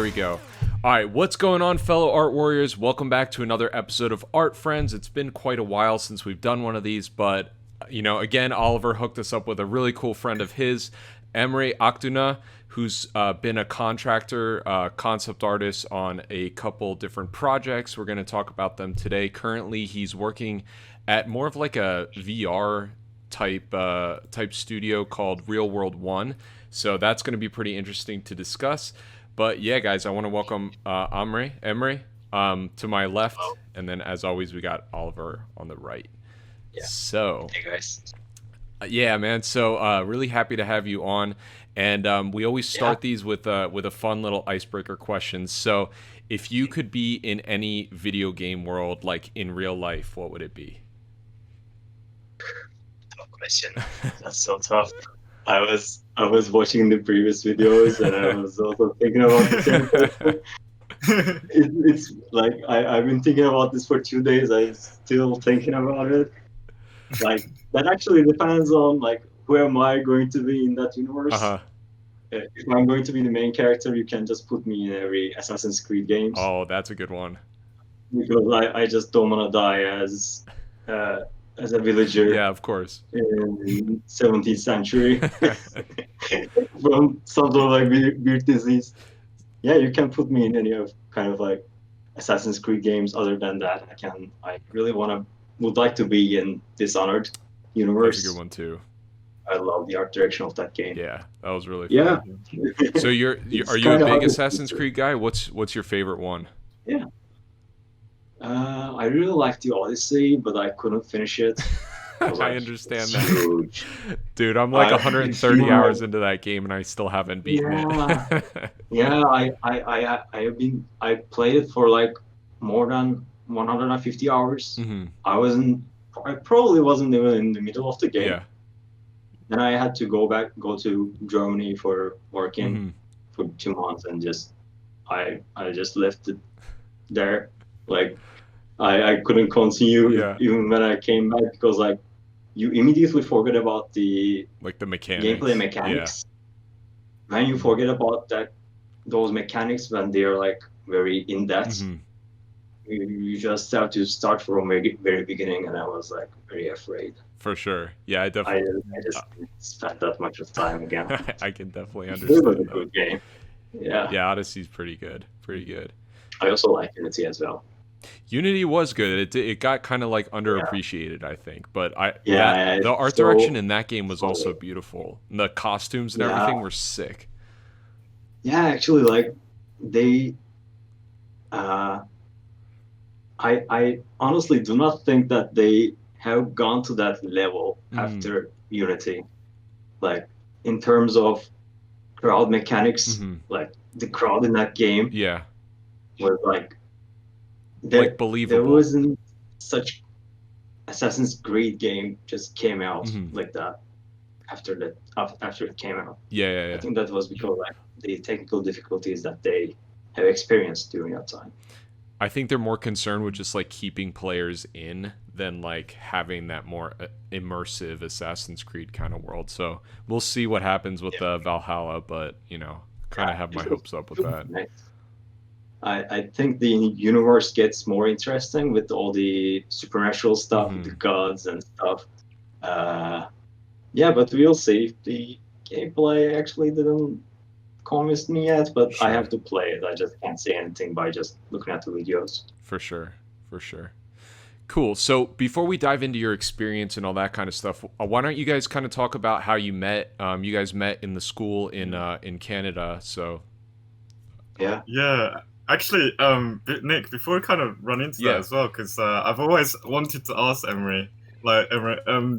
There we go. All right, what's going on, fellow art warriors? Welcome back to another episode of Art Friends. It's been quite a while since we've done one of these, but, again, Oliver hooked us up with a really cool friend of his, Emre Aktuna, who's been a contractor, concept artist on a couple different projects. We're going to talk about them today. Currently, he's working at more of like a VR type studio called Real World One. So that's going to be pretty interesting to discuss. But yeah, guys, I want to welcome Emre to my left, and then as always, we got Oliver on the right. Yeah. So, hey guys. Yeah, man. So really happy to have you on, and we always start these with a fun little icebreaker question. So, if you could be in any video game world, like in real life, what would it be? Tough question. That's so tough. I was watching the previous videos and I was also thinking about the same question. It's like I've been thinking about this for 2 days. I'm still thinking about it. Like that actually depends on like who am I going to be in that universe. If I'm going to be the main character, you can just put me in every Assassin's Creed games. Oh, that's a good one. Because I just don't want to die as a villager. Yeah, of course. In 17th century from some sort of like weird disease. Yeah, you can put me in any of kind of like Assassin's Creed games. Other than that, I really would like to be in Dishonored universe. That's a good one too. I love the art direction of that game. Yeah, that was really fun. Yeah. So are you a big Assassin's Creed guy? What's your favorite one? Yeah. I really liked the Odyssey, but I couldn't finish it. I understand that. Dude, I'm like 130 hours into that game and I still haven't beaten it. Yeah, I played it for like more than 150 hours. Mm-hmm. I probably wasn't even in the middle of the game. Yeah. Then I had to go to Germany for working for 2 months, and I just left it there. Like I couldn't continue even when I came back, because like you immediately forget about the gameplay mechanics. Yeah. When you forget about those mechanics, when they're like very in depth, you just have to start from very, very beginning, and I was like very afraid. For sure. Yeah, I definitely. I just spent that much of time again. I can definitely understand. It was a good game. Yeah. Yeah, Odyssey's pretty good. Pretty good. I also like Unity as well. Unity was good. It got kind of like underappreciated, I think. But the art direction in that game was also beautiful. And the costumes and everything were sick. Yeah, actually, like they. I honestly do not think that they have gone to that level after Unity. Like in terms of crowd mechanics, like the crowd in that game. Yeah. Was like believable. There wasn't such Assassin's Creed game just came out like that after it came out. Yeah. I think that was because like the technical difficulties that they have experienced during that time. I think they're more concerned with just like keeping players in than like having that more immersive Assassin's Creed kind of world. So we'll see what happens with Valhalla, but kind of have my hopes up with that. Nice. I think the universe gets more interesting with all the supernatural stuff, the gods and stuff. But we'll see. The gameplay actually didn't convince me yet, but I have to play it. I just can't say anything by just looking at the videos. For sure. Cool. So before we dive into your experience and all that kind of stuff, why don't you guys kind of talk about how you met? You guys met in the school in Canada. So yeah. Actually, Nick, before we kind of run into that as well, because I've always wanted to ask Emre,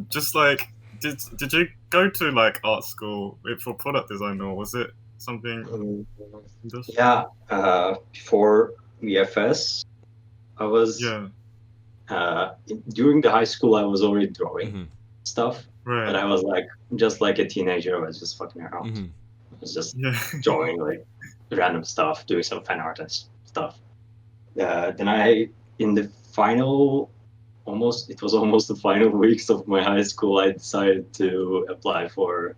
just like, did you go to like art school for product design, or was it something? Before VFS, I was during the high school. I was already drawing stuff, but I was like just like a teenager. I was just fucking around. I was just drawing like random stuff, doing some fan art and stuff. Then in the final, it was almost the final weeks of my high school, I decided to apply for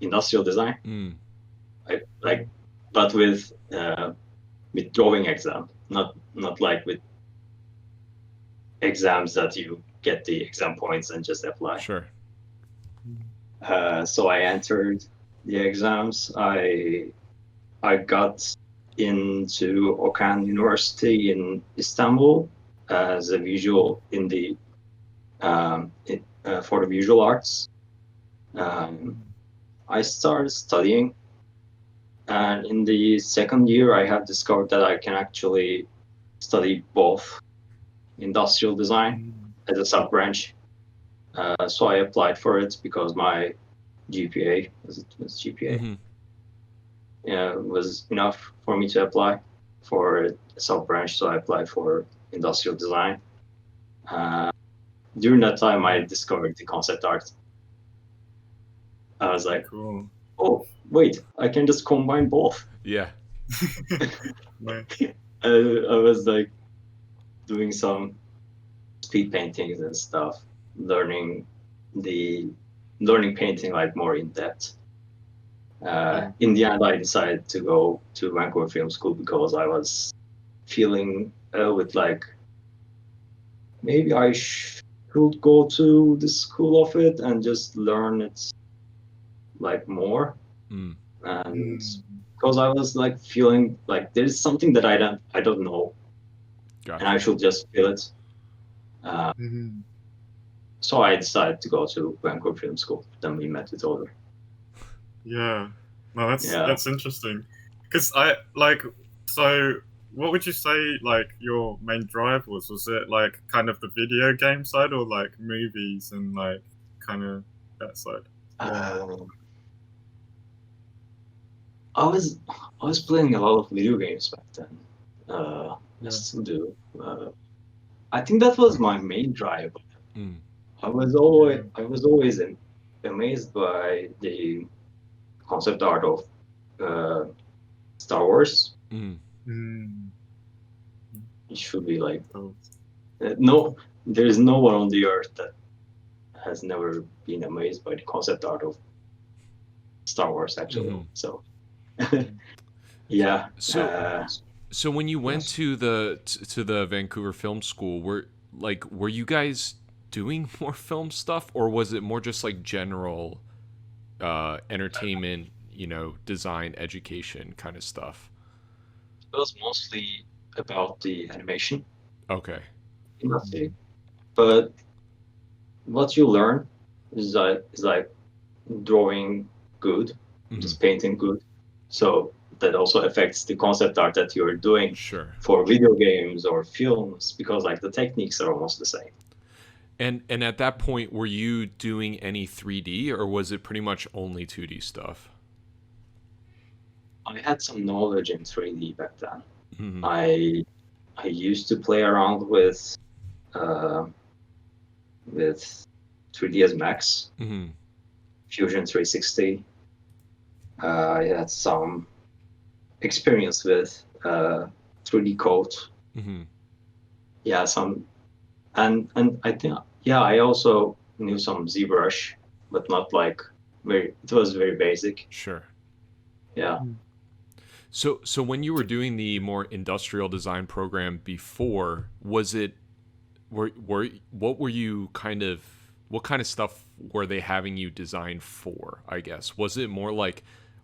industrial design. but with drawing exam, not like with exams that you get the exam points and just apply. Sure. So I entered the exams. I got into Okan University in Istanbul as a visual in the for the visual arts. I started studying, and in the second year, I have discovered that I can actually study both industrial design as a sub branch. So I applied for it because my GPA was GPA was enough for me to apply for a sub branch. So I applied for industrial design. During that time, I discovered the concept art. I was like, Cool. oh, wait, I can just combine both. Yeah. I was like doing some speed paintings and stuff, learning painting like more in depth. In the end, I decided to go to Vancouver Film School because I was feeling with like maybe I should go to the school of it and just learn it like more. And because I was like feeling like there's something that I don't know, Gotcha. and I should just feel it. So I decided to go to Vancouver Film School. Then we met with Oliver. Yeah, no, that's interesting. Because I like, so what would you say like your main drive was? Was it like kind of the video game side or like movies and like kind of that side? I was playing a lot of video games back then. I still do. I think that was my main drive. I was always amazed by the concept art of Star Wars. It should be like no, there is no one on the earth that has never been amazed by the concept art of Star Wars. Actually, so yeah. So when you went to the Vancouver Film School, were you guys doing more film stuff, or was it more just like general entertainment, design, education kind of stuff? It was mostly about the animation. Okay. But what you learn is like drawing good, just painting good. So that also affects the concept art that you're doing for video games or films, because like the techniques are almost the same. And at that point, were you doing any 3D, or was it pretty much only 2D stuff? I had some knowledge in 3D back then. I used to play around with 3ds Max, Fusion 360. I had some experience with 3D Code. Yeah, and I think I also knew some ZBrush, but not like it was very basic. Sure. Yeah. So when you were doing the more industrial design program before, what kind of stuff were they having you design for, I guess? Was it more like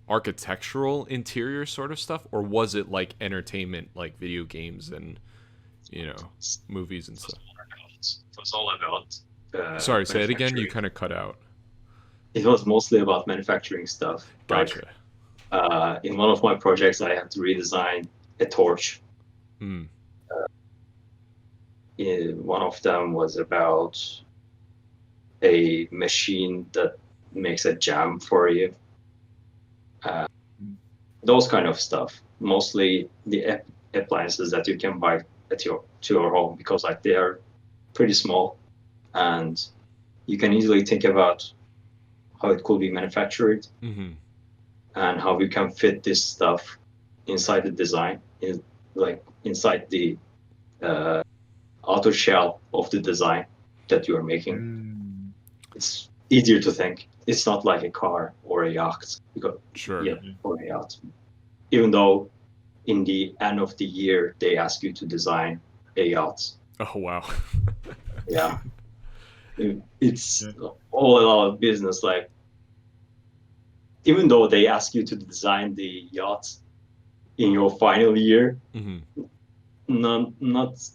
architectural interior sort of stuff, or was it like entertainment, like video games and movies and stuff? It was all about sorry, say it again, you kind of cut out. It was mostly about manufacturing stuff. Gotcha. In one of my projects, I had to redesign a torch. One of them was about a machine that makes a jam for you. Those kind of stuff. Mostly the appliances that you can buy to your home, because like they are pretty small, and you can easily think about how it could be manufactured. And how you can fit this stuff inside the design, inside the outer shell of the design that you are making. It's easier to think. It's not like a car or a yacht. Or a yacht. even though in the end of the year they ask you to design a yacht. Oh wow. Yeah, it's all a lot of business. Like, even though they ask you to design the yacht in your final year, not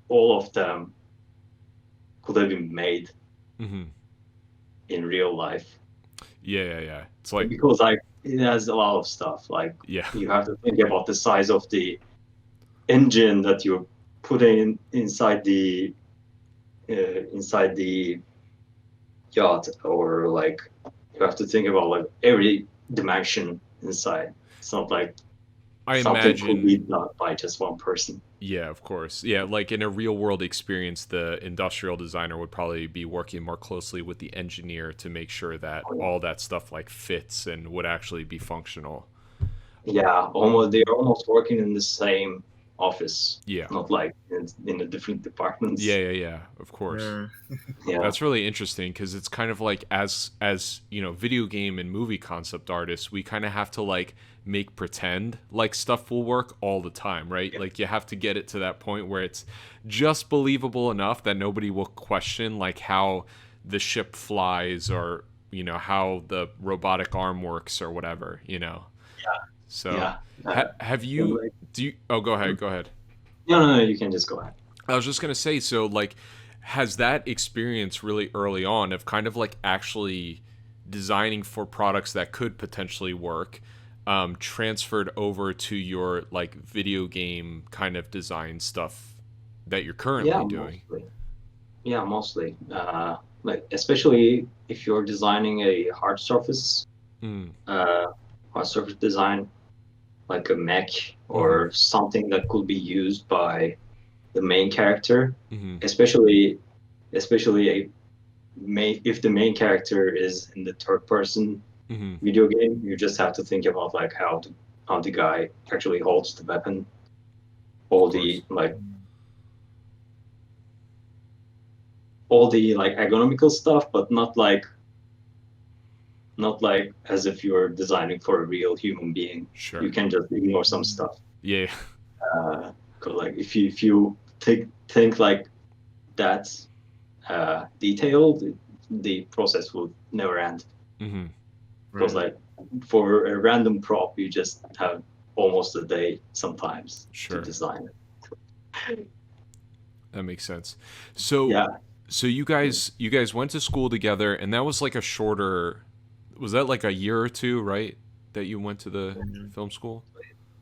all of them could have been made in real life. Yeah. It's like, because like it has a lot of stuff. Like, you have to think about the size of the engine that you're putting inside the yacht, or like you have to think about like every dimension inside. It's not like I something could be imagine, done by just one person. yeah, of course. Yeah, like in a real world experience, the industrial designer would probably be working more closely with the engineer to make sure that all that stuff like fits and would actually be functional. Yeah, almost they're almost working in the same office. Yeah. Not like in the different departments. Yeah, of course. Yeah. That's really interesting because it's kind of like as you know, video game and movie concept artists, we kind of have to like make pretend like stuff will work all the time, right? Yeah. Like you have to get it to that point where it's just believable enough that nobody will question like how the ship flies, or you know, how the robotic arm works or whatever, you know. Yeah. So have you oh, go ahead. No, you can just go ahead. I was just gonna say, so like, has that experience really early on of kind of like actually designing for products that could potentially work, transferred over to your like video game kind of design stuff that you're currently doing? Mostly. Like, especially if you're designing a hard surface design, like a mech or something that could be used by the main character, especially if the main character is in the third person video game. You just have to think about like how the guy actually holds the weapon, all the ergonomical stuff, but not like as if you're designing for a real human being. Sure. You can just ignore some stuff. Yeah. 'Cause like if you think like that detailed, the process will never end. Because like for a random prop, you just have almost a day sometimes to design it. That makes sense. So so you guys went to school together, and that was like a shorter, was that like a year or two, right, that you went to the film school?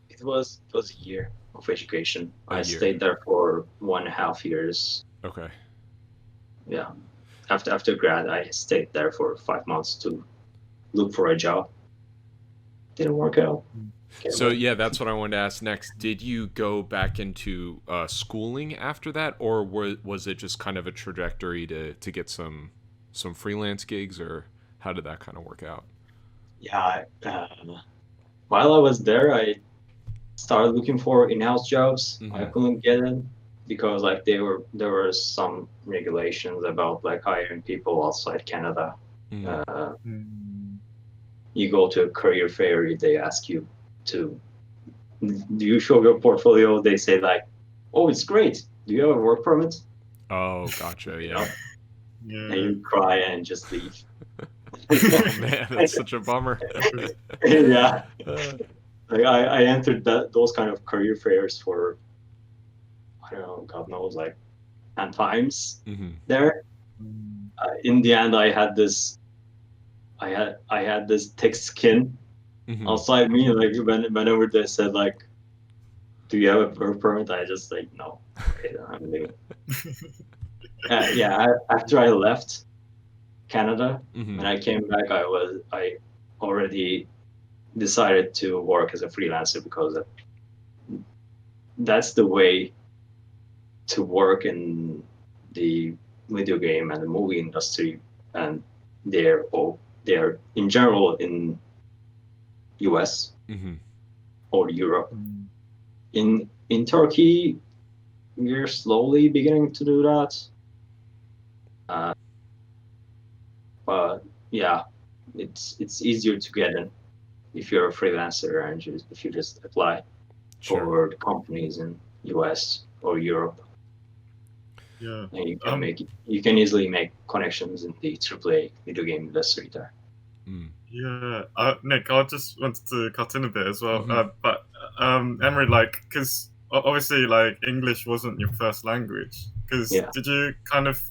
It was a year of education. I stayed there for 1.5 years. Okay. Yeah. After grad, I stayed there for 5 months to look for a job. Didn't work out. So yeah, that's what I wanted to ask next. Did you go back into schooling after that, or was it just kind of a trajectory to get some freelance gigs, or how did that kind of work out? Yeah. While I was there, I started looking for in-house jobs. I couldn't get it because like there were some regulations about like hiring people outside Canada. You go to a career fair, they ask you do you show your portfolio? They say like, oh, it's great. Do you have a work permit? Oh, gotcha. Yeah. And you cry and just leave. Oh man, that's such a bummer. Yeah. Like I entered those kind of career fairs for, I don't know, God knows, like 10 times there. In the end, I had this thick skin outside me. Like whenever they said like, "Do you have a work permit?" I just like, no. Okay, I'm leaving. After I left Canada, when I came back, I already decided to work as a freelancer because that's the way to work in the video game and the movie industry, and they're in general in US or Europe. In Turkey, we're slowly beginning to do that. But yeah, it's easier to get in if you're a freelancer and if you just apply Sure. for companies in US or Europe, Yeah. and you can easily make connections in the AAA video game industry there. Yeah, Nick, I just wanted to cut in a bit as well. Mhm. But Emery, like, because obviously, like, English wasn't your first language. Because Yeah. did you kind of,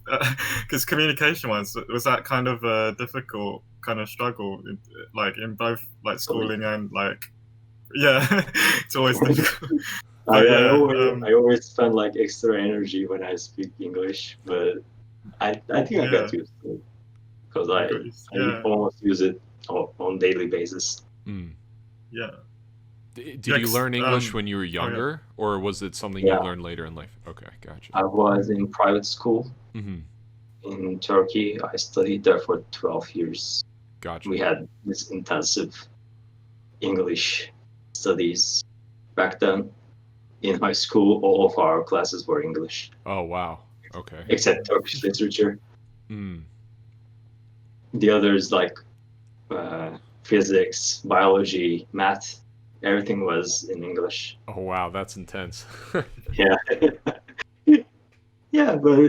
because communication-wise, was that kind of a difficult kind of struggle, like in both like schooling and like, yeah, it's always difficult. But I yeah, always spend like extra energy when I speak English, but I think I got yeah, used to it because I yeah, almost use it on daily basis. yeah. Did Yeah, you learn English when you were oh, yeah. younger, or was it something you Yeah. learned later in life? Okay, gotcha. I was in private school in Turkey. I studied there for 12 years. Gotcha. We had this intensive English studies back then. In high school, all of our classes were English. Oh, wow. Okay. Except Turkish literature. Mm. The others, like physics, biology, math, everything was in English. Oh, wow, that's intense. Yeah. Yeah, but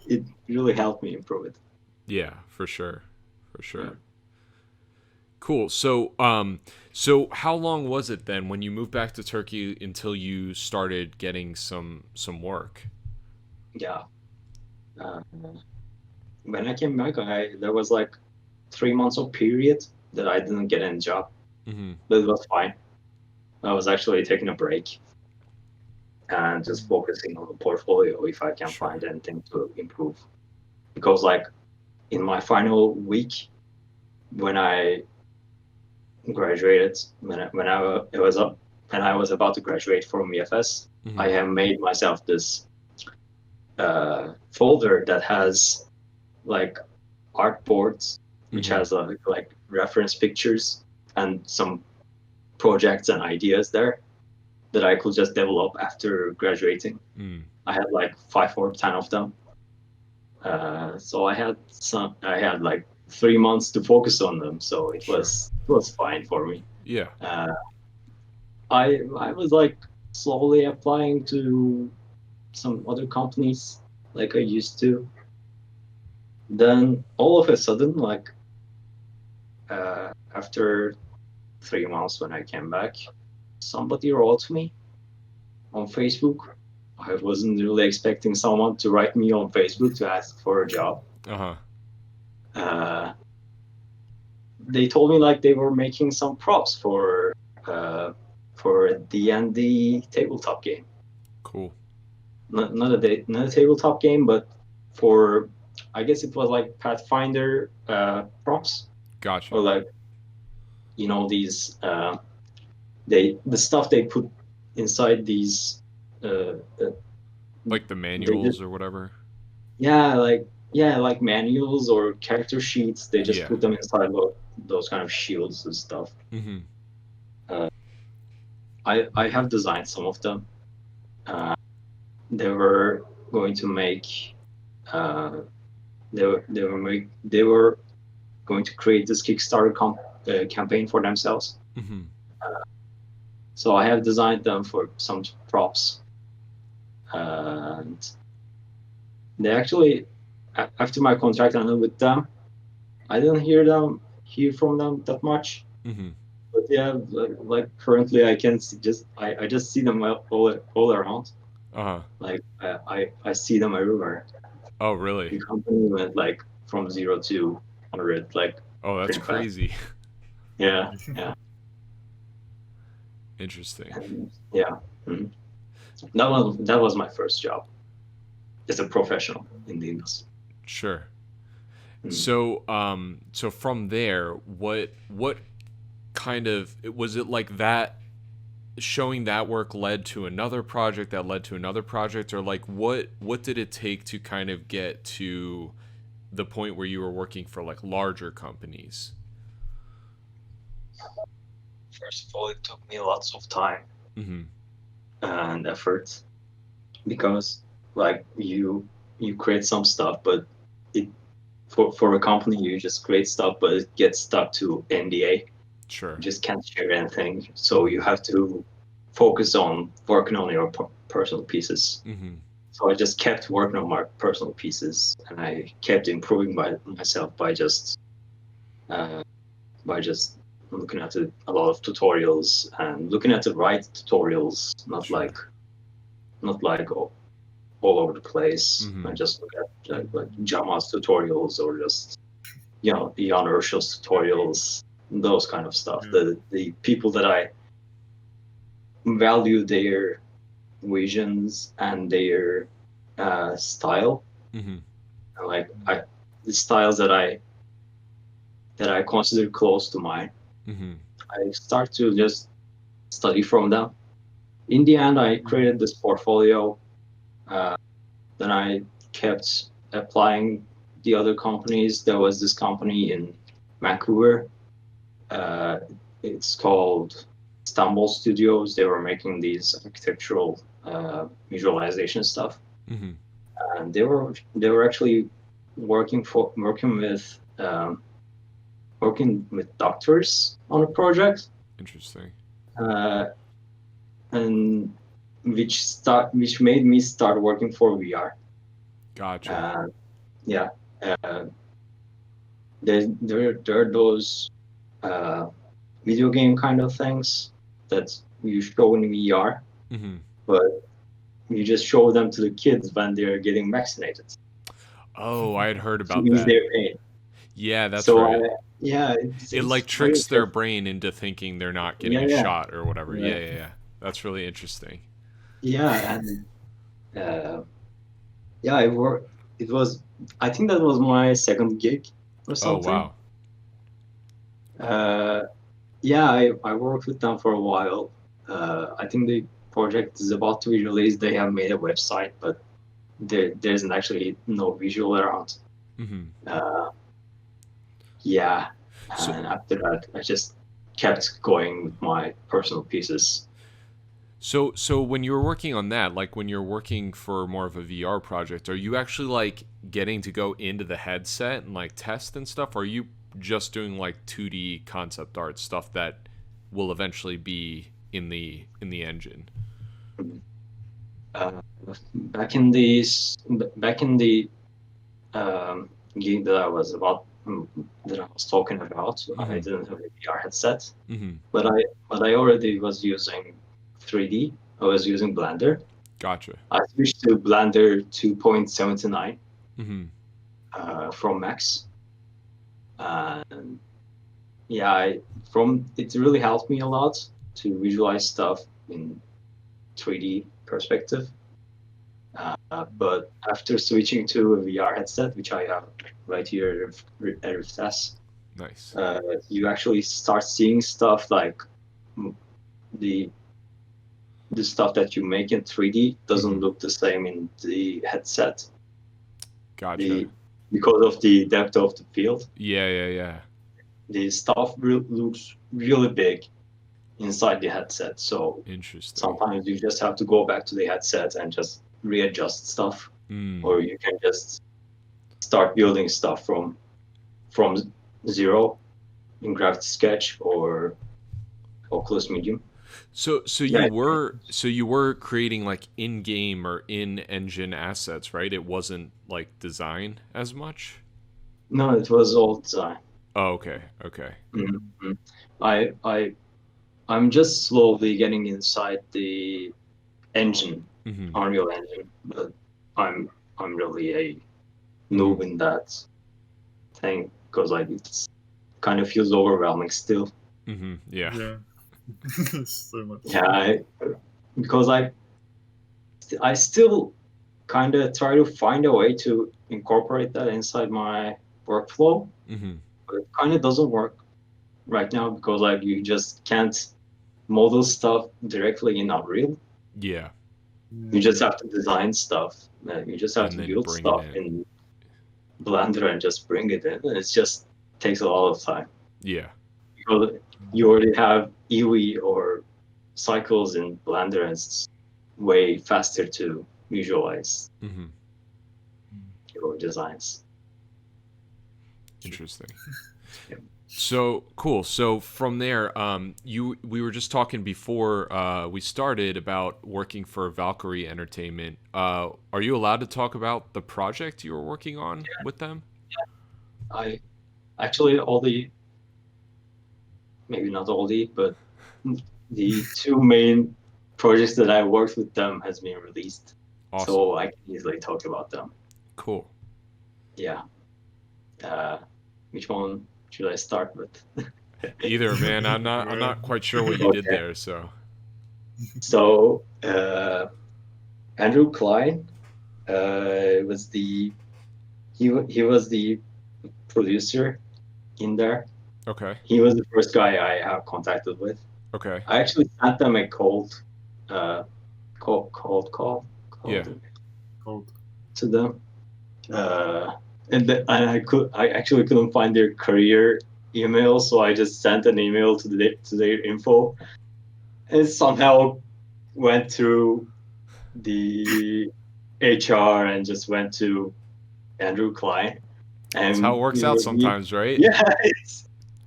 it really helped me improve it. Yeah, for sure. For sure. Yeah. Cool. So, so how long was it then when you moved back to Turkey until you started getting some work? Yeah. When I came back, there was like 3 months of period that I didn't get any job, but it was fine. I was actually taking a break and just focusing on the portfolio if I can find anything to improve. Because like in my final week, when I graduated, when I was about to graduate from EFS, I have made myself this folder that has like art boards, which has like reference pictures and some projects and ideas there that I could just develop after graduating. I had like 5 or 10 of them. So I had like 3 months to focus on them. So it was fine for me. Yeah. I was like slowly applying to some other companies like I used to. Then all of a sudden, like after 3 months when I came back, somebody wrote me on Facebook. I wasn't really expecting someone to write me on Facebook to ask for a job. They told me like they were making some props for D&D tabletop game. Cool. Not a tabletop game, but for, I guess it was like Pathfinder props. Gotcha. Or like, you know, these the stuff they put inside these like the manuals or whatever. Yeah, like manuals or character sheets. They just put them inside those kind of shields and stuff. I have designed some of them. They were going to make. They were going to create this Kickstarter campaign for themselves. So I have designed them for some props. And they actually, after my contract ended with them, I didn't hear from them that much. But yeah, like currently I can I just see them all around. Like I see them everywhere. Oh, really? The company went like from 0 to 100, like. Oh, that's crazy. Yeah. Interesting. And, yeah. That was my first job as a professional in the industry. Sure. So so from there, what kind of, was it like that, showing that work led to another project that led to another project, or like what did it take to kind of get to the point where you were working for like larger companies? First of all, it took me lots of time and effort, because like you create some stuff, but it for a company you just create stuff, but it gets stuck to NDA. Sure. You just can't share anything. So you have to focus on working on your personal pieces. Mm-hmm. So I just kept working on my personal pieces, and I kept improving myself by just looking at a lot of tutorials and looking at the right tutorials, not Sure. like all over the place. Mm-hmm. I just look at like Jama's tutorials or just Jan Urschel's tutorials, those kind of stuff. The people that I value their visions and their style, Mm-hmm. like the styles that I consider close to mine. Mm-hmm. I start to just study from them. In the end, I created this portfolio. Then I kept applying the other companies. There was this company in Vancouver. It's called Istanbul Studios. They were making these architectural visualization stuff, Mm-hmm. and they were actually working with doctors on a project. Interesting. And which made me start working for VR. Gotcha. Yeah, there are those video game kind of things that you show in VR, Mm-hmm. but you just show them to the kids when they're getting vaccinated Oh, I had heard to about ease that. their pain. Yeah, that's So right. It like it's very tricks their interesting. brain into thinking they're not getting Yeah, a yeah, shot or whatever. yeah, Yeah. That's really interesting. yeah, and yeah, I worked. It was, I think that was my second gig or Oh, something. wow. Yeah, I worked with them for a while. I think the project is about to be released. They have made a website, but there isn't actually no visual around. Mm-hmm. Yeah, So, and after that, I just kept going with my personal pieces. so when you were working on that, like when you're working for more of a VR project, are you actually like getting to go into the headset and like test and stuff? Or are you just doing like 2D concept art stuff that will eventually be in the engine? Uh, back in the gig that I was talking about, I Mm-hmm. didn't have a VR headset, Mm-hmm. but I already was using 3D. I was using Blender. Gotcha. I switched to Blender 2.79 Mm-hmm. from Max, and yeah, it really helped me a lot to visualize stuff in 3D perspective. But after switching to a VR headset, which I have right here at Rift S, Nice. you actually start seeing stuff like the the stuff that you make in 3D doesn't Mm-hmm. look the same in the headset. Gotcha. The Because of the depth of the field, Yeah. the stuff looks really big inside the headset. So Interesting. sometimes you just have to go back to the headset and just readjust stuff, Mm. or you can just start building stuff from zero in Gravity Sketch or Oculus Medium. So Yeah, you were creating like in-game or in-engine assets, right? It wasn't like design as much. no, it was all design. Oh, okay. Mhm. I'm just slowly getting inside the engine, Mm-hmm. Unreal Engine, but I'm I'm really a Mm-hmm. noob in that thing because like it's kind of feels overwhelming still. Mm-hmm. Yeah. Yeah. So much. Yeah, because I still kind of try to find a way to incorporate that inside my workflow, Mm-hmm. but it kind of doesn't work right now because like you just can't model stuff directly in Unreal. Yeah. You just have to design stuff. You just have And to then build bring it stuff in. in Blender and just bring it in. And it just takes a lot of time Yeah. because you already have EV or cycles in Blender, and it's way faster to visualize Mm-hmm. your designs. Interesting. Yeah. So cool. So from there, we were just talking before we started about working for Valkyrie Entertainment. Are you allowed to talk about the project you were working on with them? I actually all the maybe not all but the two main projects that I worked with them has been released, Awesome. so I can easily talk about them. Cool. Yeah. Which one should I start with? Either, man. I'm not quite sure what you did Okay. there. So. So Andrew Klein was he was the producer in there. Okay. He was the first guy I have contacted with. Okay. I actually sent them a uh, call Yeah. to them, and I actually couldn't find their career email, so I just sent an email to their info, and somehow went through the HR and just went to Andrew Klein, That's how it and works out sometimes, right? yeah,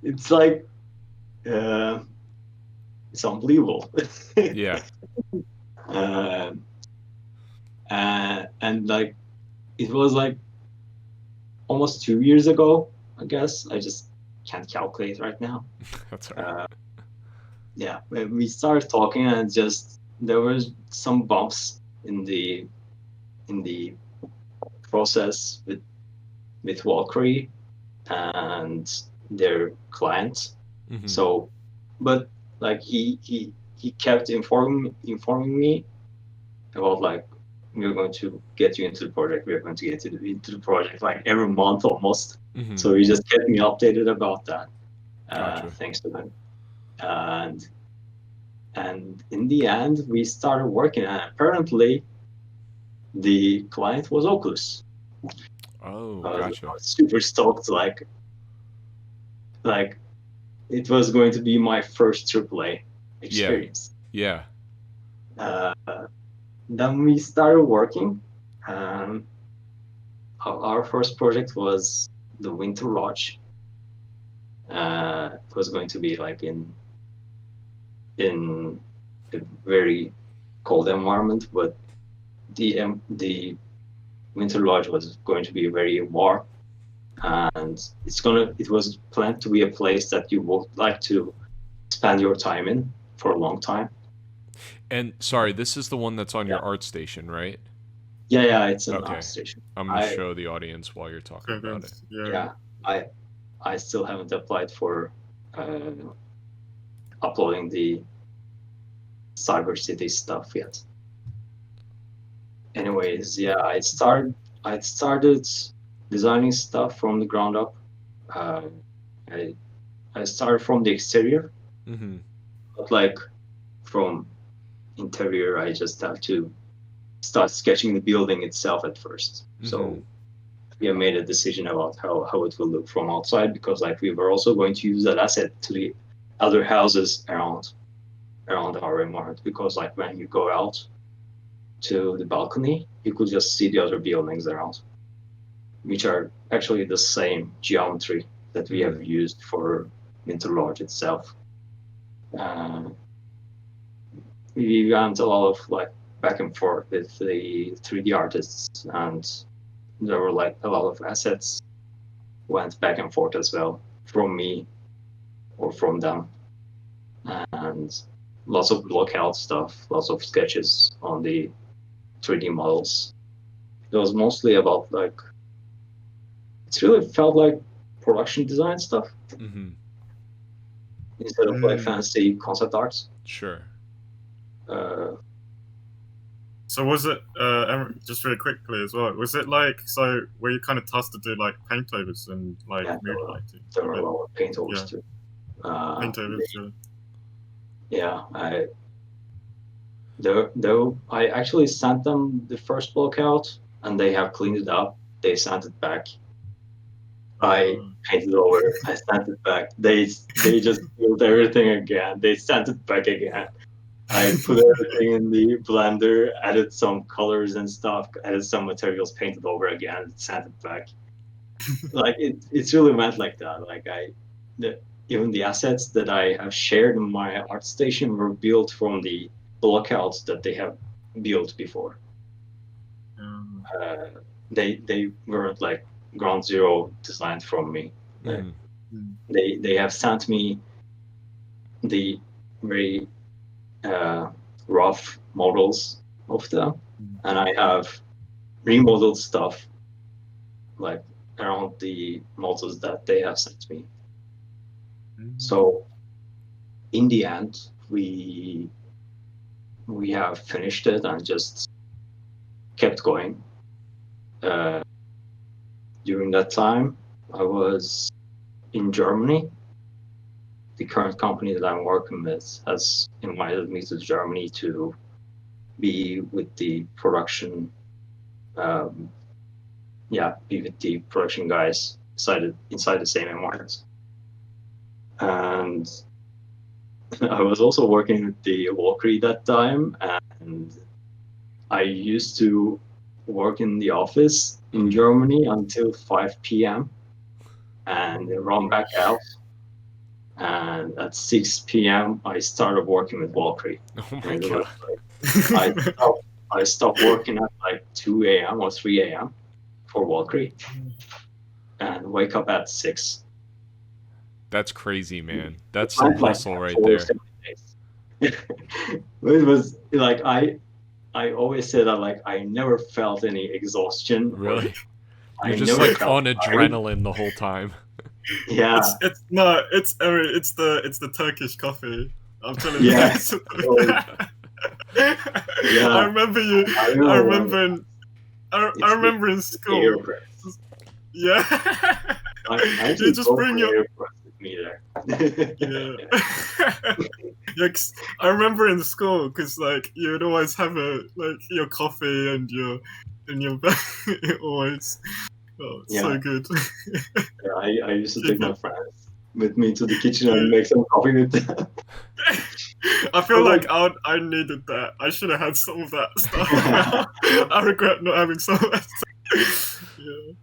it's like uh, it's unbelievable. Yeah. uh, and like it was like almost 2 years ago, I guess. I just can't calculate right now. That's all right. Yeah, we started talking, and just there was some bumps in the process with Valkyrie and their clients. Mm-hmm. So, but like he kept informing me about like we're going to get you into the project. We're going to get you into the project like every month almost. Mm-hmm. So he just kept me updated about that. Gotcha. Thanks to him. And in the end, we started working, and apparently the client was Oculus. Oh, I gotcha. was super stoked. Like it was going to be my first AAA experience. Yeah. Then we started working. Um, our first project was the Winter Lodge. It was going to be like in a very cold environment, but the Winter Lodge was going to be very warm, and it was planned to be a place that you would like to spend your time in for a long time. And sorry, this is the one that's on Yeah. your art station, right? Yeah, it's an Okay. art station. I'm gonna show the audience while you're talking about it. Yeah, I still haven't applied for uploading the Cyber City stuff yet. Anyways, yeah, I started designing stuff from the ground up. I started from the exterior, Mm-hmm. but like from interior, I just have to start sketching the building itself at first. Mm-hmm. So we have made a decision about how it will look from outside, because like we were also going to use that asset to the other houses around our environment, because like when you go out to the balcony, you could just see the other buildings around, which are actually the same geometry that we have used for Winter Lodge itself. We went a lot of like back and forth with the 3D artists, and there were like a lot of assets went back and forth as well from me or from them, and lots of lockout stuff, lots of sketches on the 3D models. It was mostly about like it's really felt like production design stuff instead of like fancy concept arts. Sure. So was it just really quickly as well? Was it like were you kind of tasked to do like paint overs and like mood lighting? There were a lot of paint overs too. Paint overs. Yeah, I actually sent them the first block out, and they have cleaned it up. They sent it back. I painted over. I sent it back. They just built everything again. They sent it back again. I put everything in the blender, added some colors and stuff, added some materials, painted over again, sent it back. Like it's really went like that. Like even the assets that I have shared in my art station were built from the blockouts that they have built before. They weren't like ground zero designed from me. They have sent me the very rough models of them, and I have remodeled stuff like around the models that they have sent me. So in the end, we have finished it and just kept going. During that time, I was in Germany. The current company that I'm working with has invited me to Germany to be with the production, be with the production guys inside the same environment. And I was also working with the Valkyrie that time, and I used to work in the office in Germany until 5 p.m. and run back out. And at 6 p.m. I started working with Valkyrie. Oh my god! I stopped working at like 2 a.m. or 3 a.m. for Valkyrie, and wake up at 6. That's crazy, man. That's some hustle right there. It was like I always say that like I never felt any exhaustion. Really? You're just like on adrenaline the whole time. Yeah. It's the Turkish coffee. I'm telling you. Yeah. Yeah. I remember you. I remember in school. Yeah. I you just bring your. Me there. Yeah, I remember in school because like you'd always have your coffee and your always. Oh, it's so good. Yeah, I used to take my friends with me to the kitchen and make some coffee with them. I feel like I needed that. I should have had some of that stuff. I regret not having some of that stuff. Yeah.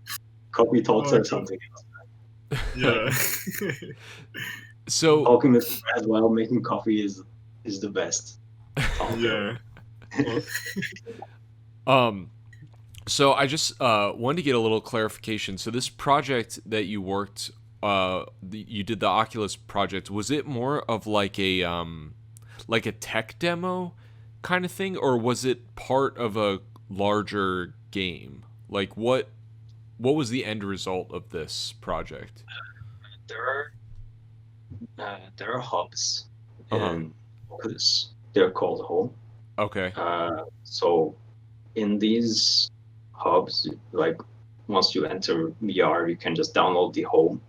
Coffee talks or something else. Yeah. So talking with friends while making coffee is the best. Yeah. So I just wanted to get a little clarification. So this project that you worked, you did the Oculus project. Was it more of like a tech demo kind of thing, or was it part of a larger game? Like what was the end result of this project? There are hubs in Oculus. They're called home. Okay. So in these hubs, like once you enter VR, you can just download the home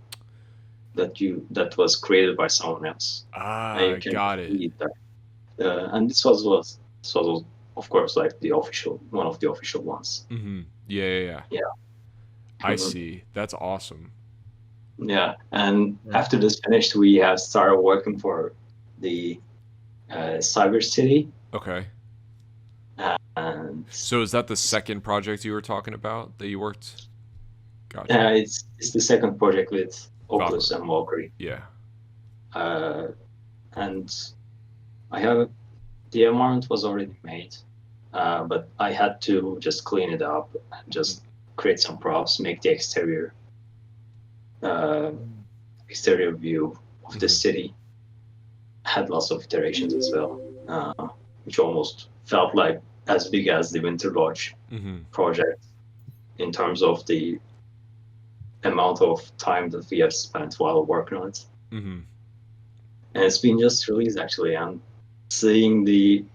that was created by someone else. Got it. And this was of course like one of the official ones. Mm-hmm. Yeah. I see. That's awesome. Yeah, and after this finished, we have started working for the Cyber City. Okay. And so is that the second project you were talking about that you worked? Gotcha. It's the second project with Oculus and Valkyrie. Yeah. And the environment was already made, but I had to just clean it up and just create some props, make the exterior view of the city. Had lots of iterations as well, which almost felt like as big as the Winter Lodge project in terms of the amount of time that we have spent while working on it. And it's been just released actually, and seeing the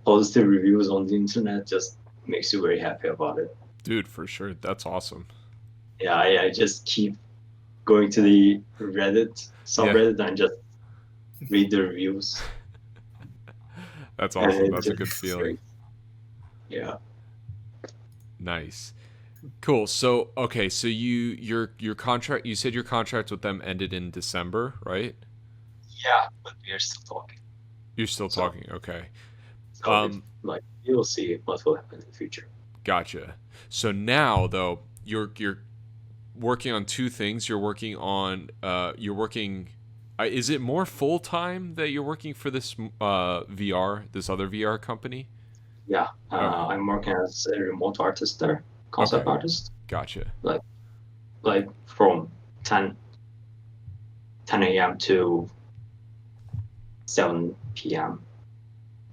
positive reviews on the internet just makes you very happy about it. Dude, for sure. That's awesome. Yeah, I just keep going to the Reddit subreddit and just read the reviews. That's awesome. That's a good feeling. Great. Yeah. Nice. Cool. So, okay, so your contract, you said your contract with them ended in December, right? Yeah, but we are still talking. You're still talking, okay. So you'll see what will happen in the future. Gotcha. So now though, working on two things. You're working on is it more full time that you're working for this this other VR company? Yeah, Okay. I'm working as a remote artist there, concept Okay. artist, Gotcha. like from 10 a.m. to 7 p.m.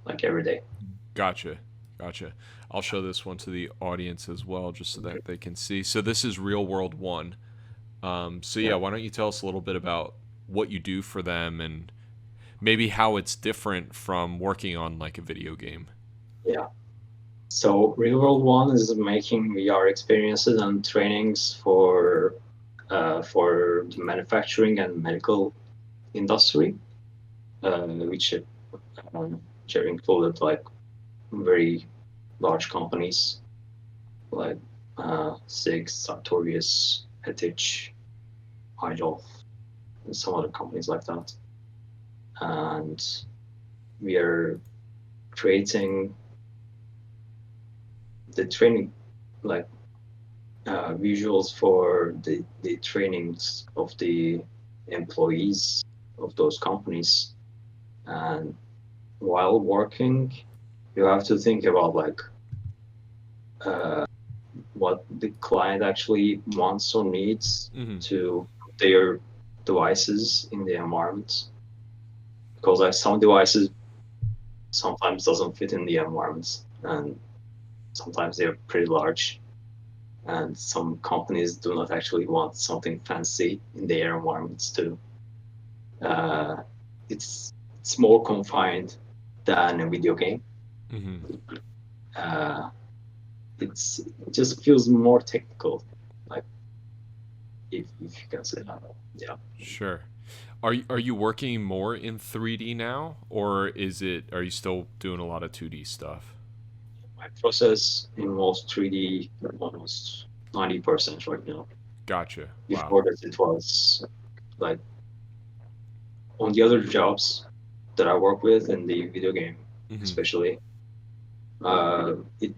like every day. Gotcha. Gotcha. I'll show this one to the audience as well, just so that they can see. So this is Real World One. So yeah, Yeah, why don't you tell us a little bit about what you do for them and maybe how it's different from working on like a video game? yeah. So Real World One is making VR experiences and trainings for the manufacturing and medical industry, which are included like very large companies like Sig, Sartorius, Etich, Idol, and some other companies like that. And we are creating the training, like visuals for the trainings of the employees of those companies. And while working, you have to think about like what the client actually wants or needs Mm-hmm. to put their devices in the environment. Because like some devices sometimes doesn't fit in the environments, and sometimes they're pretty large, and some companies do not actually want something fancy in their environments too. Uh, it's more confined than a video game. Mm-hmm. Uh, it just feels more technical, like if you can say that. Yeah. Sure. Are you working more in 3D now, or are you still doing a lot of 2D stuff? My process involves 3D almost 90% right now. Gotcha. Wow. Before that, it was like on the other jobs that I work with in the video game, Mm-hmm. especially, it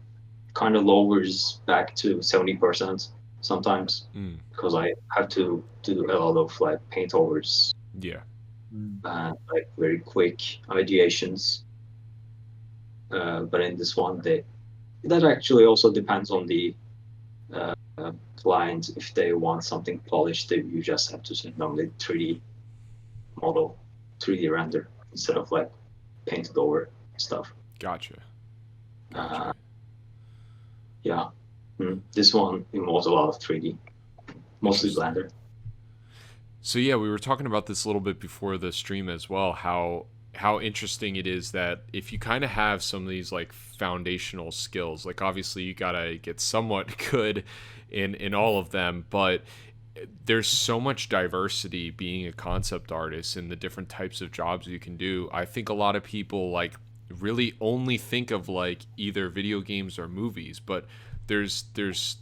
kind of lowers back to 70% sometimes Mm. because I have to do a lot of like paint overs Yeah. and like very quick ideations. But in this one, that actually also depends on the uh, client. If they want something polished, you just have to send them the 3D model, 3D render instead of like painted over stuff. Gotcha. Uh, Gotcha. yeah. This one involves a lot of 3D, mostly Interesting. Blender. So yeah, we were talking about this a little bit before the stream as well. How interesting it is that if you kind of have some of these like foundational skills, like obviously you gotta get somewhat good in all of them, but there's so much diversity being a concept artist and the different types of jobs you can do. I think a lot of people like really only think of like either video games or movies, but there's there's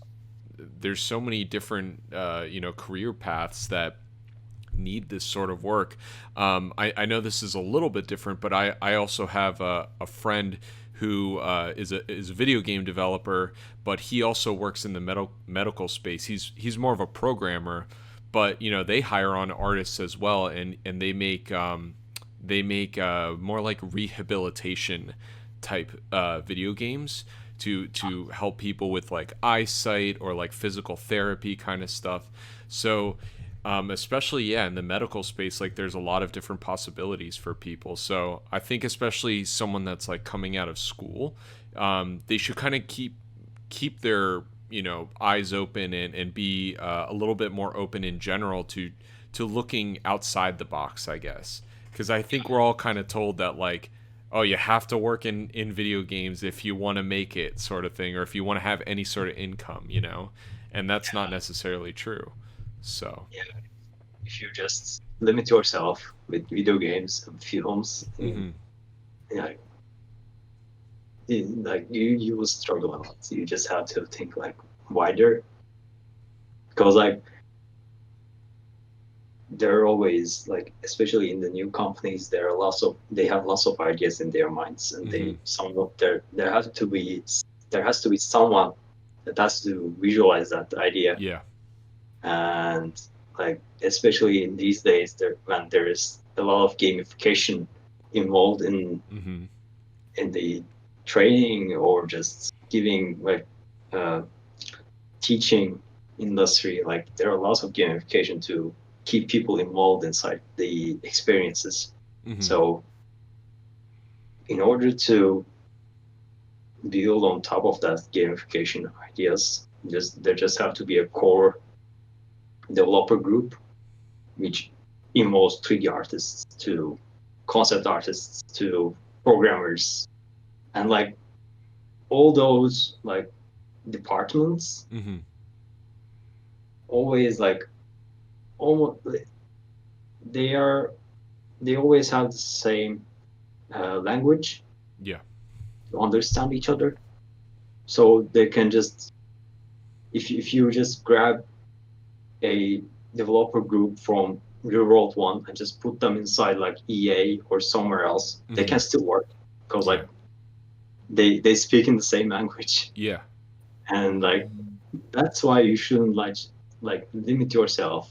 there's so many different career paths that need this sort of work. I know this is a little bit different, but I also have a friend who is a video game developer, but he also works in the medical space. He's more of a programmer, but they hire on artists as well, and they make more like rehabilitation type video games to help people with like eyesight or like physical therapy kind of stuff. So especially in the medical space, like there's a lot of different possibilities for people. So I think especially someone that's like coming out of school, they should kind of keep their eyes open and be a little bit more open in general to looking outside the box, I guess, because I think we're all kind of told that like, oh, you have to work in video games if you want to make it, sort of thing, or if you want to have any sort of income, and that's not necessarily true. So Yeah. If you just limit yourself with video games and films, mm-hmm. yeah, like you will struggle a lot. You just have to think like wider, because like there are always like, especially in the new companies, they have lots of ideas in their minds, and Mm-hmm. there has to be someone that has to visualize that idea Yeah. and like especially in these days, when there is a lot of gamification involved Mm-hmm. in the training or just giving like uh, teaching industry, like there are lots of gamification to keep people involved inside the experiences. Mm-hmm. So in order to build on top of that gamification ideas, there just have to be a core developer group which involves 3D artists to concept artists to programmers, and like all those like departments Mm-hmm. always like almost they are they always have the same language Yeah. to understand each other, so they can just if you just grab a developer group from real world one and just put them inside like EA or somewhere else, they Mm-hmm. can still work because Yeah. like they speak in the same language, Yeah. and like that's why you shouldn't like limit yourself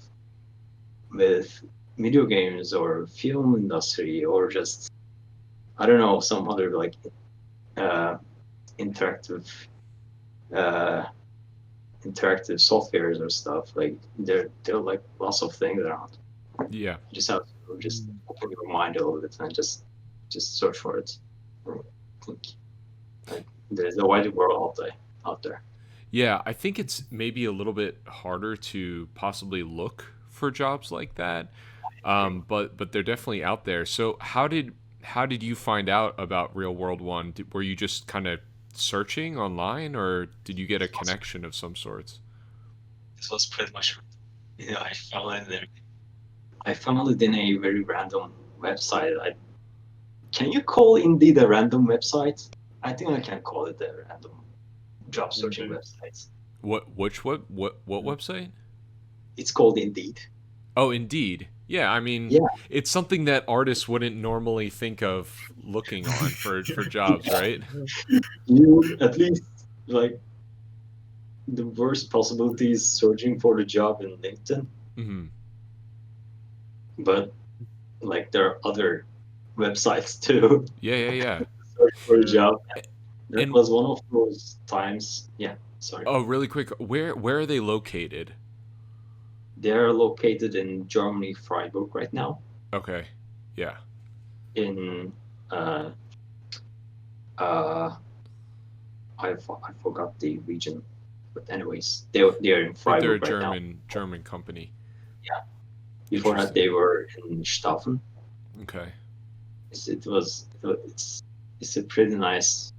with video games or film industry or just I don't know some other like uh, interactive uh, interactive softwares or stuff. Like there are like lots of things around. Yeah. You just have to just open your mind a little bit and just search for it. I think like there's a wide world out there. Yeah, I think it's maybe a little bit harder to possibly look for jobs like that, but they're definitely out there. So how did you find out about Real World One? Were you just kind of searching online, or did you get a connection of some sorts? This was pretty much I found it in a very random website. Can you call Indeed a random website? I think I can call it a random job searching website. What website? It's called Indeed. Oh, Indeed. Yeah, I mean, Yeah, it's something that artists wouldn't normally think of looking on for jobs, right? you at least like the worst possibility is searching for the job in LinkedIn, Hmm. but like there are other websites to Yeah, yeah, yeah. search for a job. That And was one of those times. Yeah, sorry. oh, really quick, where are they located? They're located in Germany, Freiburg right now. Okay. Yeah. In uh, uh, I forgot the region, but anyways, they're in I think they're a Freiburg right now. German company. Yeah. Before that, Interesting. they were in Staufen. Okay. It's a pretty nice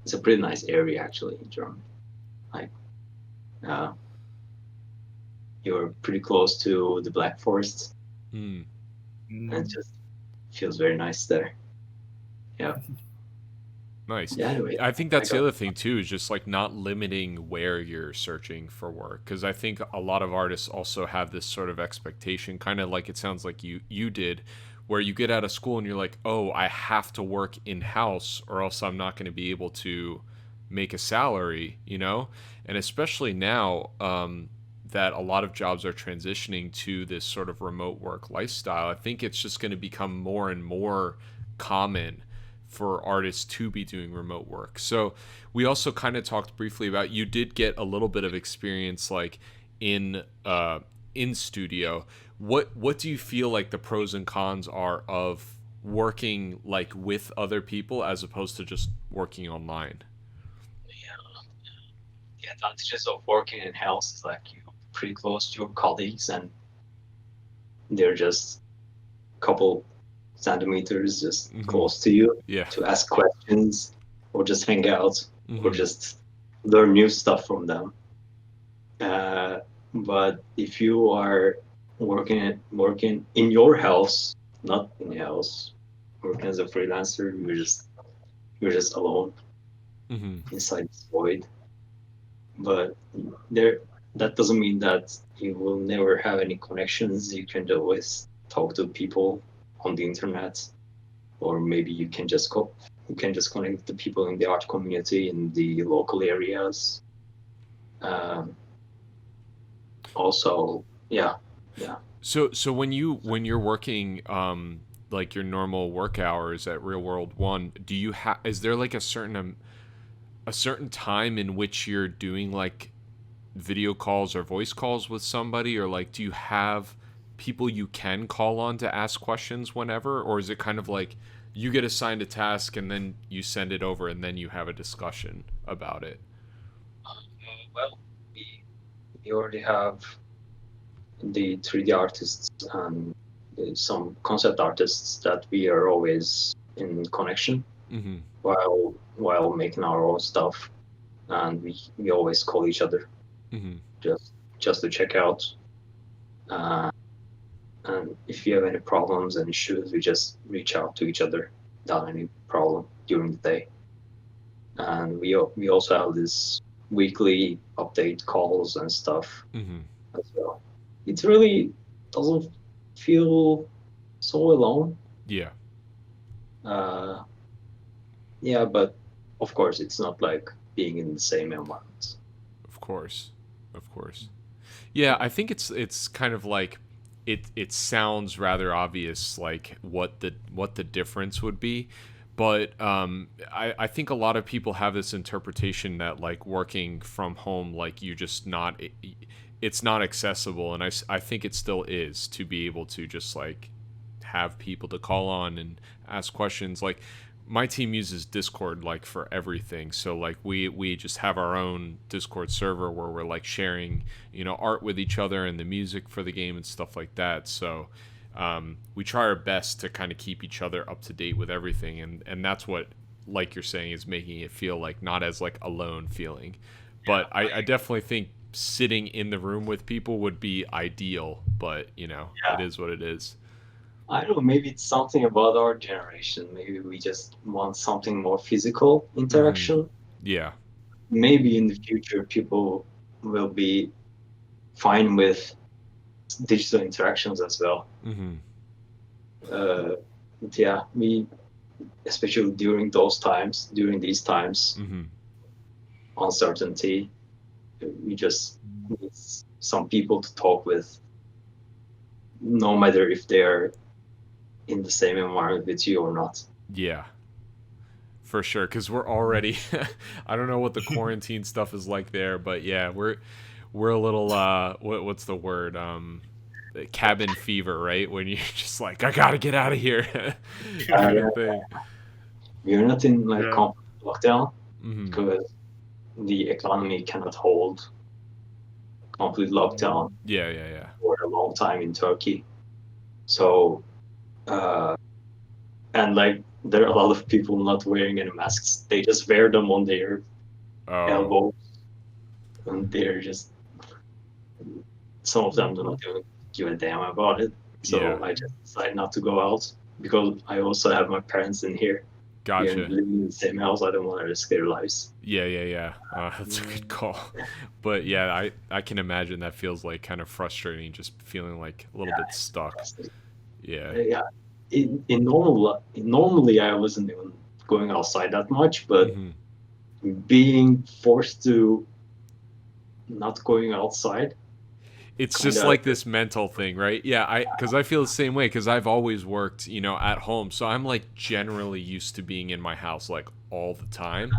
it's a pretty nice area actually in Germany. Like uh, you're pretty close to the Black Forest, Hmm. and it just feels very nice there. Yeah. Nice. Yeah. Anyway, I think I that's the got other thing too, is just like not limiting where you're searching for work, because I think a lot of artists also have this sort of expectation, kind of like it sounds like you did, where you get out of school and you're like, oh, I have to work in house or else I'm not going to be able to make a salary, you know. And especially now, that a lot of jobs are transitioning to this sort of remote work lifestyle, I think it's just going to become more and more common for artists to be doing remote work. So we also kind of talked briefly about, you did get a little bit of experience like in studio. What do you feel like the pros and cons are of working like with other people as opposed to just working online? yeah, the advantages of working in house is like you're pretty close to your colleagues and they're just a couple centimeters just Hmm. close to you Yeah. to ask questions or just hang out or Hmm. just learn new stuff from them. Uh, but if you are working in your house, not in the house, working as a freelancer, you're just alone Hmm. inside this void. But there, that doesn't mean that you will never have any connections. You can always talk to people on the internet, or maybe you can just connect with the people in the art community in the local areas. Um, Also, yeah, yeah. So when you're working like your normal work hours at Real World 1, do you have is there like a certain time in which you're doing like video calls or voice calls with somebody, or like do you have people you can call on to ask questions whenever, or is it kind of like you get assigned a task and then you send it over and then you have a discussion about it? Well, we already have the 3D artists and some concept artists that we are always in connection Mm-hmm. while making our own stuff, and we always call each other Mm-hmm. just to check out. Uh, and if you have any problems and issues, we just reach out to each other without any problem during the day. And we also have this weekly update calls and stuff Mm-hmm. as well. It really doesn't feel so alone. Yeah. Uh, yeah, but of course, it's not like being in the same environment. Of course. Of course. Yeah, I think it's kind of like it sounds rather obvious like what the difference would be, but I think a lot of people have this interpretation that like working from home, like you just not it's not accessible, and I think it still is, to be able to just like have people to call on and ask questions. Like my team uses Discord like for everything. So like we just have our own Discord server where we're like sharing, art with each other and the music for the game and stuff like that. So we try our best to kind of keep each other up to date with everything, and that's what, like you're saying, is making it feel like not as like alone feeling. But I definitely think sitting in the room with people would be ideal, but it is what it is. I don't know, maybe it's something about our generation. Maybe we just want something more physical Hmm. interaction. Yeah. Maybe in the future, people will be fine with digital interactions as well. Hmm. Uh, yeah, especially during these times, Hmm. uncertainty, we just need some people to talk with, no matter if they're in the same environment with you or not. Yeah. For sure, because we're already I don't know what the quarantine stuff is like there, but yeah, we're a little what's the word, cabin fever, right? When you're just like, I gotta get out of here kind of thing. We're not in like Yeah. complete lockdown Hmm. because the economy cannot hold complete lockdown Yeah, yeah, yeah. for a long time in Turkey. So, uh, and like there are a lot of people not wearing any masks. They just wear them on their Oh, elbows, and they're just, some of them do not even give a damn about it. yeah. So I just decided not to go out because I also have my parents in here. We are Gotcha. living in the same house. I don't want to risk their lives. Yeah, yeah, yeah. That's a good call. But yeah, I can imagine that feels like kind of frustrating, just feeling like a little bit stuck. Yeah. Yeah, normally I wasn't even going outside that much, but Hmm. being forced to not going outside, It's kind just of, like this mental thing, right? Yeah, because I feel the same way, because I've always worked, at home, so I'm like generally used to being in my house like all the time.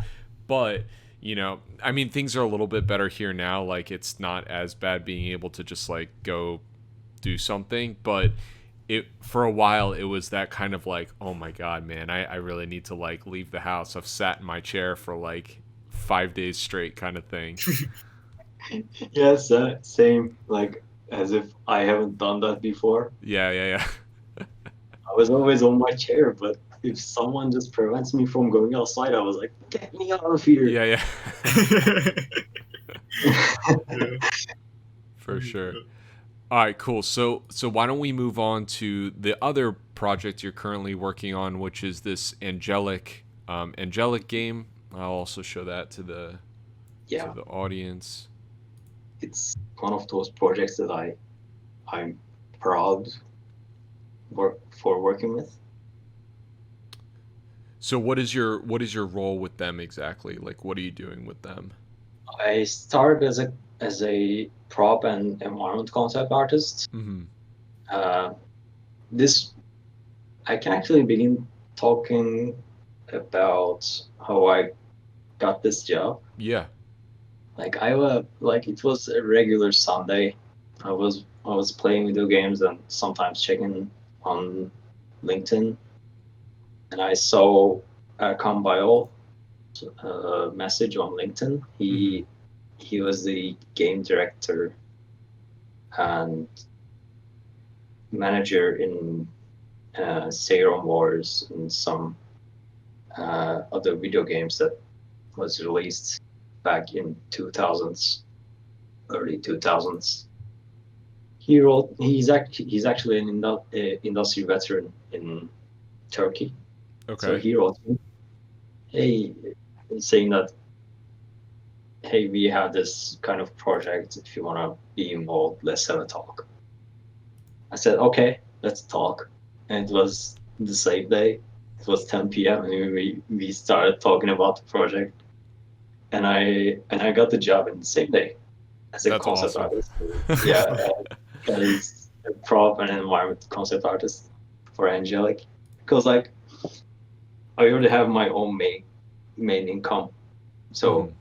But I mean, things are a little bit better here now. Like it's not as bad being able to just like go do something, but it for a while it was that kind of like, oh my god, man, I really need to like leave the house. I've sat in my chair for like 5 days straight kind of thing. yes, same. Like as if I haven't done that before. Yeah, yeah, yeah. I was always on my chair, but if someone just prevents me from going outside, I was like, get me out of here. Yeah, yeah. Yeah. For sure. All right, cool. So why don't we move on to the other project you're currently working on, which is this Angelic game. I'll also show that to Yeah, the audience. it's one of those projects that I'm proud for working with. So what is your role with them exactly? Like what are you doing with them? I started as a prop and environment concept artist. This I can actually begin talking about how I got this job. Yeah. Like it was a regular Sunday. I was playing video games and sometimes checking on LinkedIn, and I saw Erkan Bayol message on LinkedIn. He was the game director and manager in Seiron Wars and some other video games that was released back in 2000s, early 2000s. He's actually an industry veteran in Turkey. Okay. So he wrote me, hey, saying that, hey, we have this kind of project. If you want to be involved, let's have a talk. I said, okay, let's talk. And it was the same day. It was 10 p.m. and we started talking about the project. And I got the job in the same day as a concept artist. Yeah, as a prop and environment concept artist for Angelic. Because like I already have my own main income, so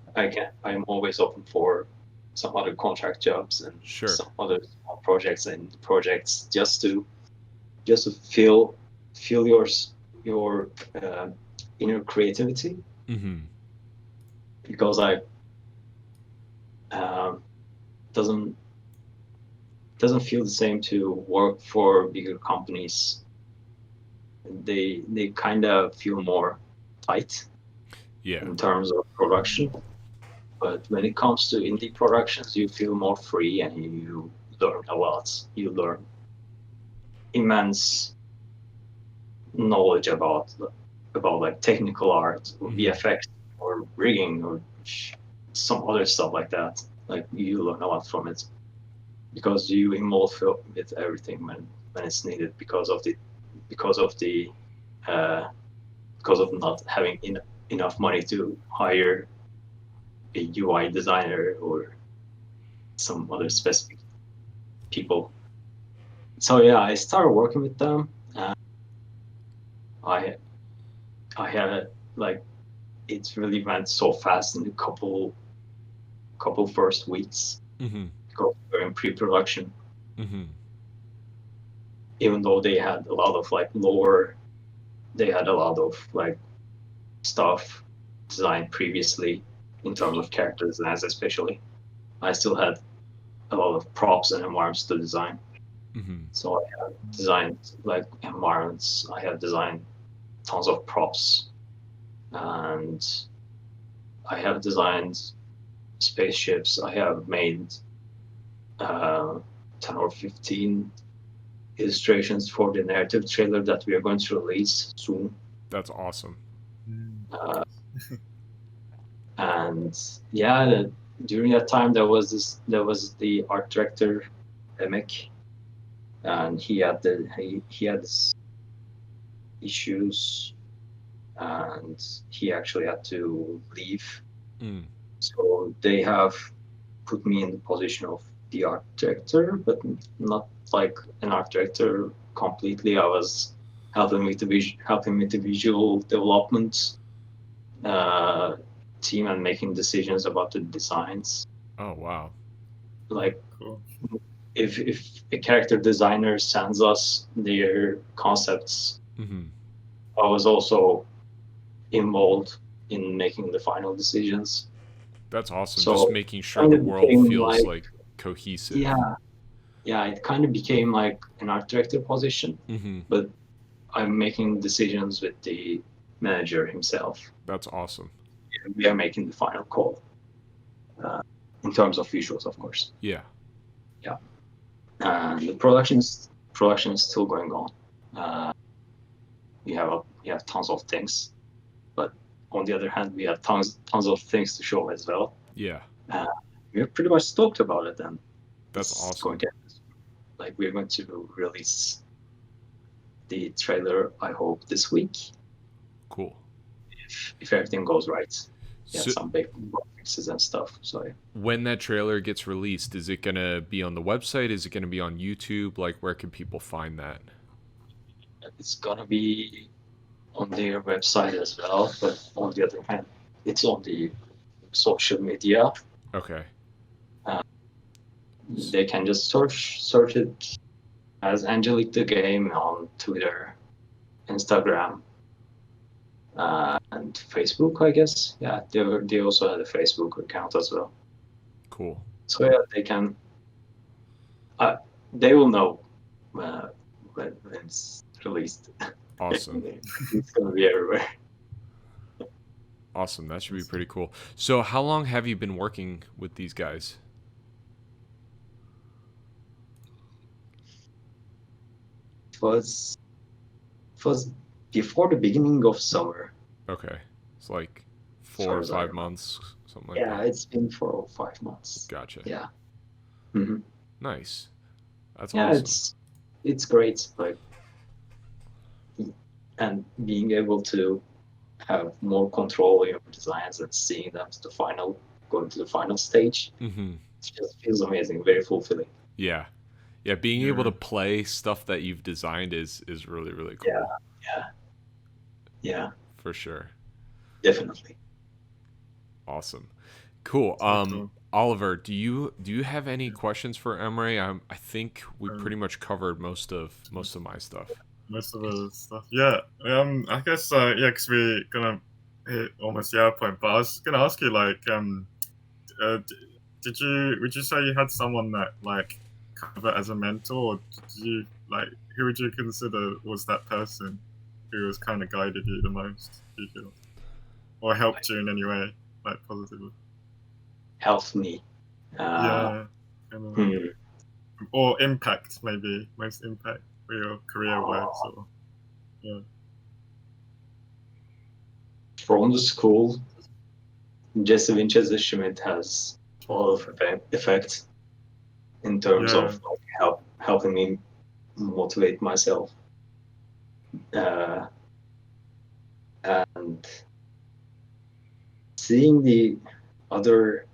I'm always open for some other contract jobs and some other small projects just to feel your inner creativity. Because doesn't feel the same to work for bigger companies. They kind of feel more tight in terms of production. But when it comes to indie productions, you feel more free and you learn a lot. You learn immense knowledge about like technical art or VFX or rigging or some other stuff like that. Like you learn a lot from it because you involve with everything when it's needed because of not having enough money to hire a UI designer or some other specific people. So yeah, I started working with them. I had like it really went so fast in a couple first weeks because we were in pre-production. Even though they had a lot of like lore, they had a lot of like stuff designed previously in terms of character designs, especially. I still had a lot of props and environments to design. So I have designed like environments. I have designed tons of props, and I have designed spaceships. I have made 10 or 15 illustrations for the narrative trailer that we are going to release soon. That's awesome. And yeah, during that time there was the art director Emek, and he had this issues, and he actually had to leave. So they have put me in the position of the art director, but not like an art director completely. I was helping with the visual development team and making decisions about the designs. Oh wow! Like, cool. If a character designer sends us their concepts, I was also involved in making the final decisions. That's awesome. So just making sure the world feels like cohesive. Yeah, it kind of became like an art director position, but I'm making decisions with the manager himself. That's awesome. We are making the final call in terms of visuals, of course. Yeah. And the production is still going on. We have tons of things, but on the other hand, we have tons of things to show as well. Yeah. We're pretty much stoked about it, and that's awesome. We're going to release the trailer, I hope, this week. Cool. If everything goes right. So some big fixes and stuff. So yeah. when that trailer gets released, is it gonna be on the website? Is it gonna be on YouTube? Like, where can people find that? It's gonna be on their website as well, but on the other hand, it's on the social media. Okay. They can just search it as Angelic the Game on Twitter, Instagram, and Facebook, I guess. Yeah, they also have a Facebook account as well. Cool. So yeah, they can. They will know when it's released. Awesome. It's gonna be everywhere. Awesome. That should be pretty cool. So how long have you been working with these guys? It was before the beginning of summer. Okay. It's like As 4 far or as I 5 remember. months, something like Yeah, that. it's been 4 or 5 months. Gotcha. Yeah. Hmm. Nice. That's Yeah, awesome. it's great. Like, and being able to have more control in your designs and seeing them to going to the final stage, Mm-hmm. it just feels amazing, very fulfilling. Yeah. Yeah, being able to Yeah. play stuff that you've designed is really, really Yeah, cool. yeah, For sure. definitely. Awesome. Cool. So cool. Oliver, do you have any questions for Emre? I think we Um, pretty much covered most of my stuff. Most of the stuff. Yeah. I guess yeah, because we're gonna hit almost the hour point. But I was gonna ask you, like, would you say you had someone that like kind of as a mentor, or did you like who would you consider was that person who was kind of guided you the most? Do you feel, or helped you in any way, like positively? Helped me. Yeah. Kind of, Hmm. or impact, maybe most impact for your career wise, or yeah. From the school, Jesse Winchester Schmidt has a lot of effect in terms Yeah. of like, helping me motivate myself. Uh, and seeing the other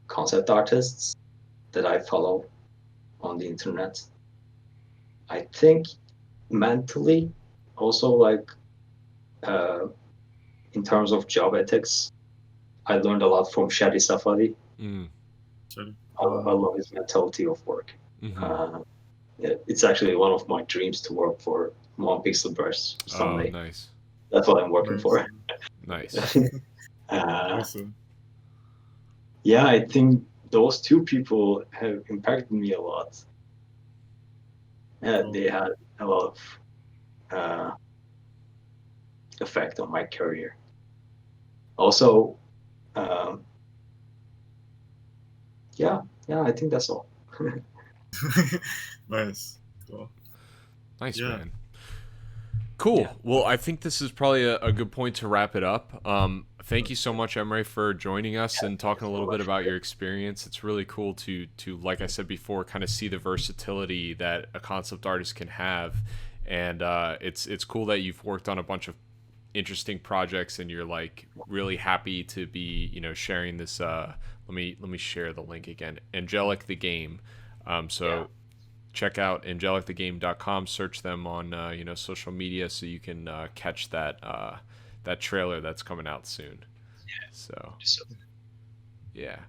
concept artists that I follow on the internet, I think mentally, also like in terms of job ethics, I learned a lot from Shadi Safadi. Mm. So, I love his mentality of work. Mm-hmm. It's actually one of my dreams to work for One Pixel Burst Oh, someday. nice. That's what I'm working for. Nice. awesome. Yeah, I think those two people have impacted me a lot. Cool. They had a lot of effect on my career. Also, yeah, I think that's all. Nice. Cool. Nice, Yeah. man. Cool. Yeah. Well, I think this is probably a good point to wrap it up. Thank you so much, Emre, for joining us and talking a little bit about your experience. It's really cool to like I said before, kind of see the versatility that a concept artist can have, and it's cool that you've worked on a bunch of interesting projects and you're like really happy to be sharing this. Let me share the link again. Angelic the Game. So check out angelicthegame.com, search them on social media so you can catch that that trailer that's coming out soon. So yeah,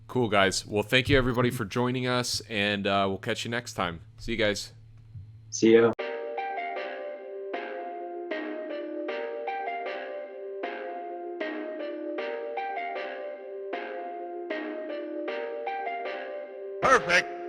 cool guys. Well, thank you everybody for joining us, and we'll catch you next time. See you guys. See ya. Perfect.